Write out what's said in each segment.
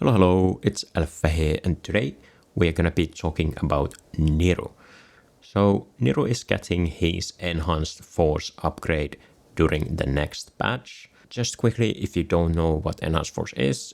Hello, it's Alpha here, and today we are gonna be talking about Niru. So, Niru is getting his enhanced force upgrade during the next patch. Just quickly, if you don't know what enhanced force is,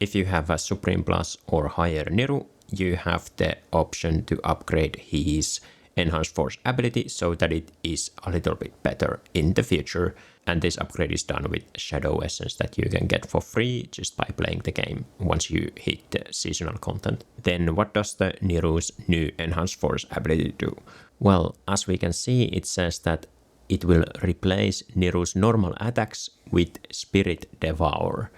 if you have a Supreme Plus or higher Niru, you have the option to upgrade his enhanced force ability so that it is a little bit better in the future. And this upgrade is done with Shadow Essence that you can get for free just by playing the game once you hit the seasonal content. Then what does the Niru's new enhanced force ability do? Well, as we can see, it says that it will replace Niru's normal attacks with Spirit Devour.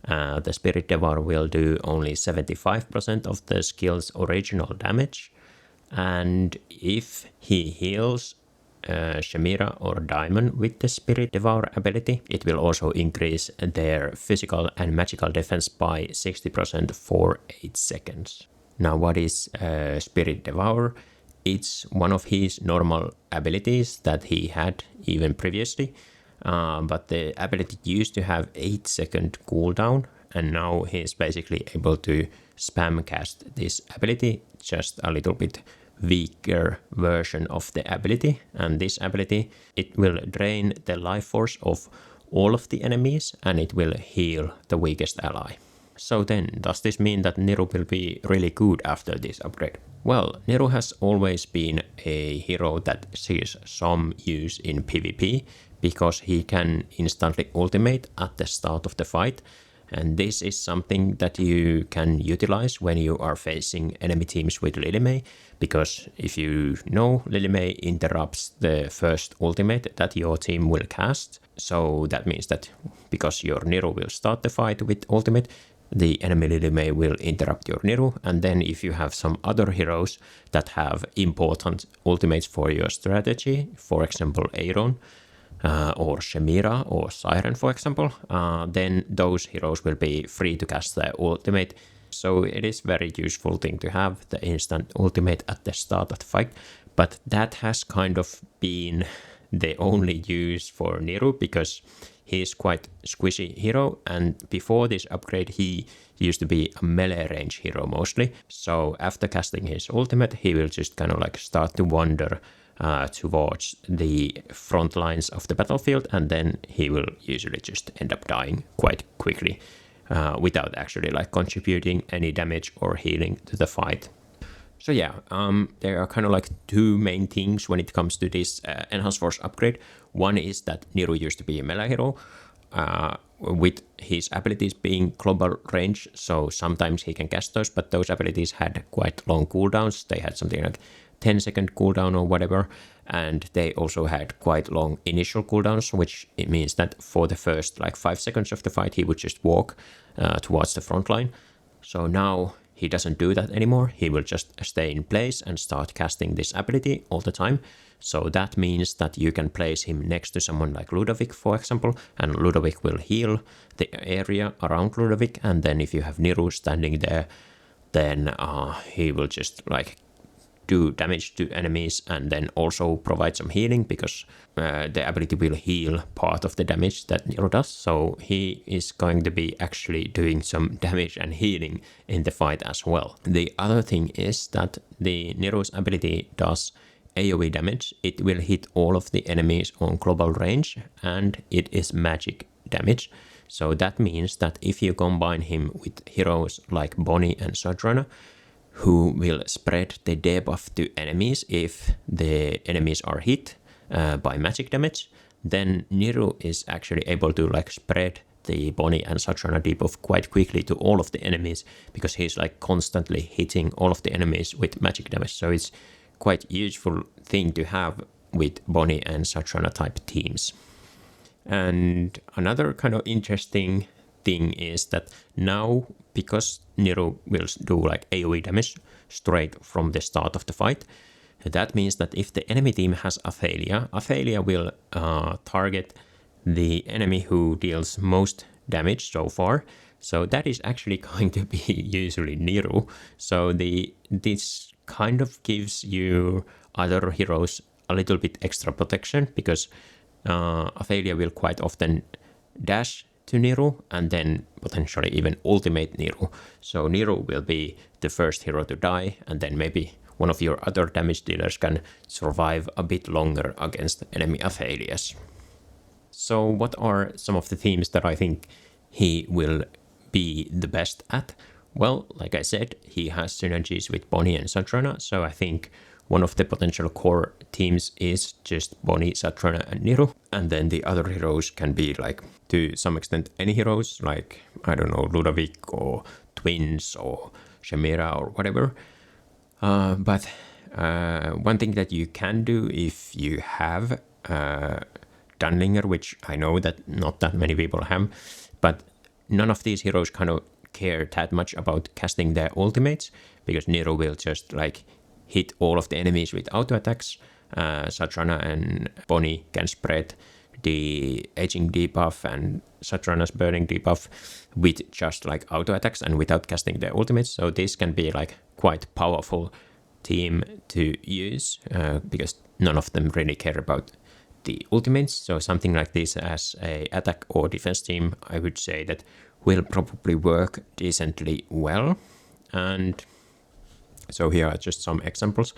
The Spirit Devour will do only 75% of the skill's original damage, and if he heals Shamira or Diamond with the Spirit Devour ability, it will also increase their physical and magical defense by 60% for 8 seconds. Now, what is Spirit Devour? It's one of his normal abilities that he had even previously, but the ability used to have 8-second cooldown, and now he's basically able to spam cast this ability, just a little bit weaker version of the ability. And this ability, it will drain the life force of all of the enemies and it will heal the weakest ally. So then, does this mean that Niru will be really good after this upgrade? Well, Niru has always been a hero that sees some use in PvP because he can instantly ultimate at the start of the fight. And this is something that you can utilize when you are facing enemy teams with Lilimei, because if you know, Lilimei interrupts the first ultimate that your team will cast. So that means that because your Niru will start the fight with ultimate, the enemy Lilimei will interrupt your Niru, and then if you have some other heroes that have important ultimates for your strategy, for example Aeron, or Shamira or Siren, for example, then those heroes will be free to cast their ultimate. So it is very useful thing to have the instant ultimate at the start of the fight, but that has kind of been the only use for Niru because he's quite squishy hero, and before this upgrade he used to be a melee range hero mostly. So after casting his ultimate, he will just kind of like start to wander towards the front lines of the battlefield, and then he will usually just end up dying quite quickly without actually like contributing any damage or healing to the fight. So yeah, there are kind of like two main things when it comes to this enhanced force upgrade. One is that Niru used to be a melee hero with his abilities being global range, so sometimes he can cast those, but those abilities had quite long cooldowns. They had something like 10-second cooldown or whatever, and they also had quite long initial cooldowns, which it means that for the first like 5 seconds of the fight he would just walk towards the front line. So now he doesn't do that anymore. He will just stay in place and start casting this ability all the time. So that means that you can place him next to someone like Ludovic, for example, and Ludovic will heal the area around Ludovic, and then if you have Niru standing there, then he will just like do damage to enemies and then also provide some healing, because the ability will heal part of the damage that Niru does. So he is going to be actually doing some damage and healing in the fight as well. The other thing is that the Niru's ability does AoE damage. It will hit all of the enemies on global range, and it is magic damage. So that means that if you combine him with heroes like Bonnie and Sojourner, who will spread the debuff to enemies if the enemies are hit by magic damage, then Niru is actually able to like spread the Bonnie and Sojourner debuff quite quickly to all of the enemies, because he's like constantly hitting all of the enemies with magic damage. So it's quite useful thing to have with Bonnie and Sojourner type teams. And another kind of interesting thing is that now, because Niru will do like AoE damage straight from the start of the fight, that means that if the enemy team has Athalia will target the enemy who deals most damage so far. So that is actually going to be usually Niru. So this kind of gives you other heroes a little bit extra protection, because Athalia will quite often dash to Niru and then potentially even ultimate Niru. So Niru will be the first hero to die, and then maybe one of your other damage dealers can survive a bit longer against enemy affiliates. So what are some of the themes that I think he will be the best at? Well, like I said, he has synergies with Bonnie and Satrana, so I think one of the potential core teams is just Bonnie, Satrana, and Niru. And then the other heroes can be like, to some extent, any heroes, like, I don't know, Ludovic or Twins or Shamira or whatever. But one thing that you can do if you have Dunlinger, which I know that not that many people have, but none of these heroes kind of care that much about casting their ultimates, because Niru will just like hit all of the enemies with auto attacks. Satrana and Bonnie can spread the aging debuff and Satrana's burning debuff with just like auto attacks and without casting their ultimates. So this can be like quite powerful team to use because none of them really care about the ultimates. So something like this as a attack or defense team, I would say that will probably work decently well. And so here are just some examples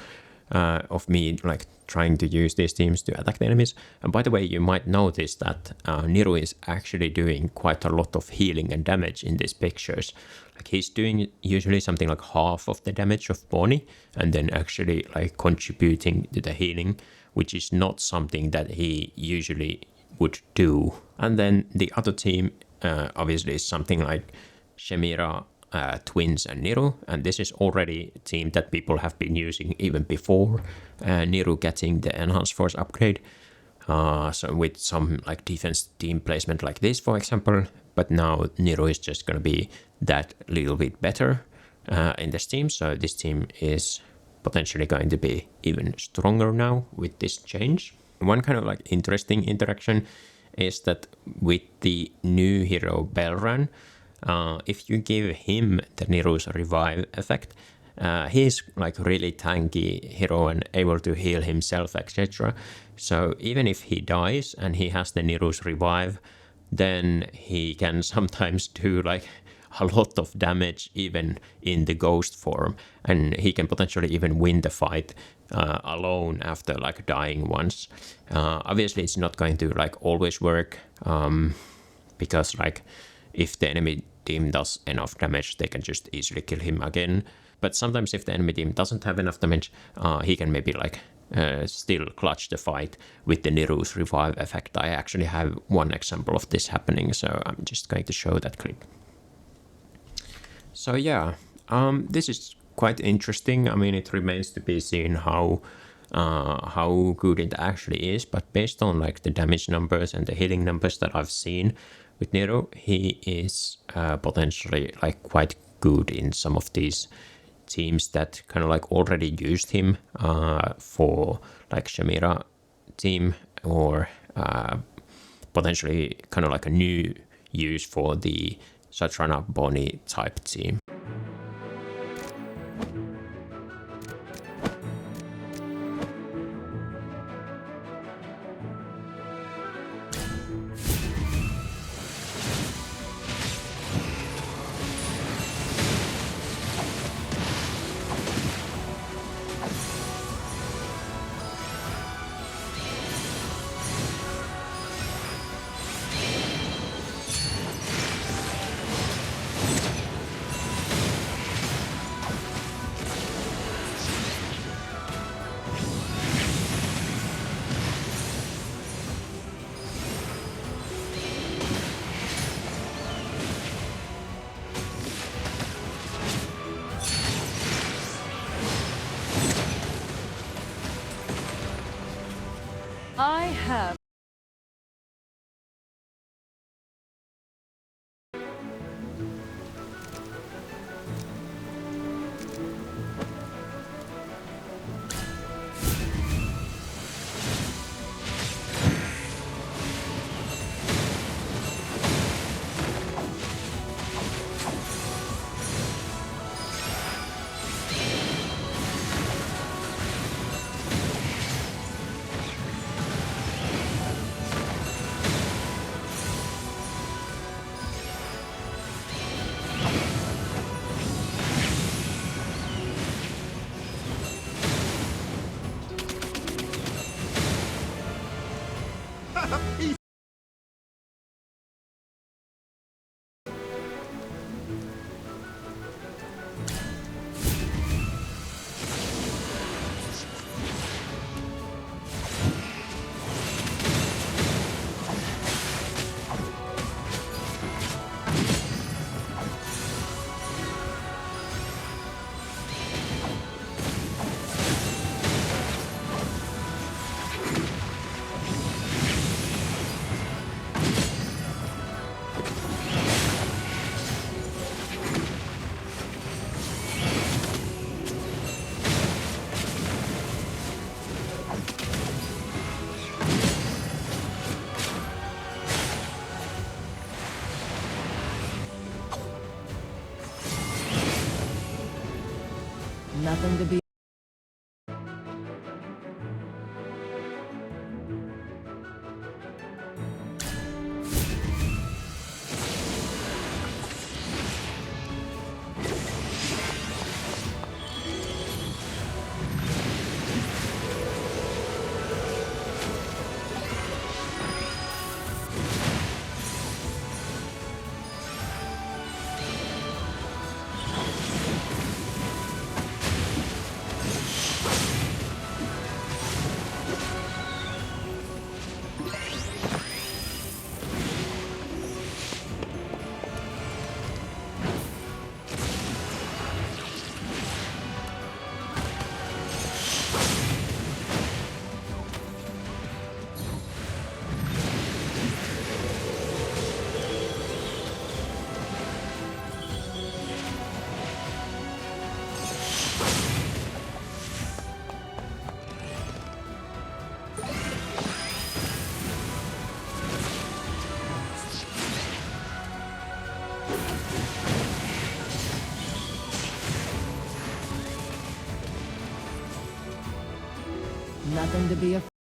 of me like trying to use these teams to attack the enemies. And by the way, you might notice that Niru is actually doing quite a lot of healing and damage in these pictures. Like he's doing usually something like half of the damage of Bonnie and then actually like contributing to the healing, which is not something that he usually would do. And then the other team obviously is something like Shamira, Twins and Niru, and this is already a team that people have been using even before Niru getting the enhanced force upgrade. So with some like defense team placement like this, for example, but now Niru is just going to be that little bit better in this team. So this team is potentially going to be even stronger now with this change. One kind of like interesting interaction is that with the new hero Belran, if you give him the Niru's revive effect, he's like really tanky hero and able to heal himself, etc. So even if he dies and he has the Niru's revive, then he can sometimes do like a lot of damage even in the ghost form, and he can potentially even win the fight alone after like dying once. Obviously it's not going to like always work because like if the enemy team does enough damage, they can just easily kill him again. But sometimes if the enemy team doesn't have enough damage, he can maybe like still clutch the fight with the Niru's revive effect. I actually have one example of this happening, so I'm just going to show that clip. So yeah, this is quite interesting. I mean, it remains to be seen how good it actually is, but based on like the damage numbers and the healing numbers that I've seen with Niru, he is potentially like quite good in some of these teams that kind of like already used him for like Shamira team, or potentially kind of like a new use for the Satrana Bonnie type team. I have Nothing to be. Nothing to be afraid.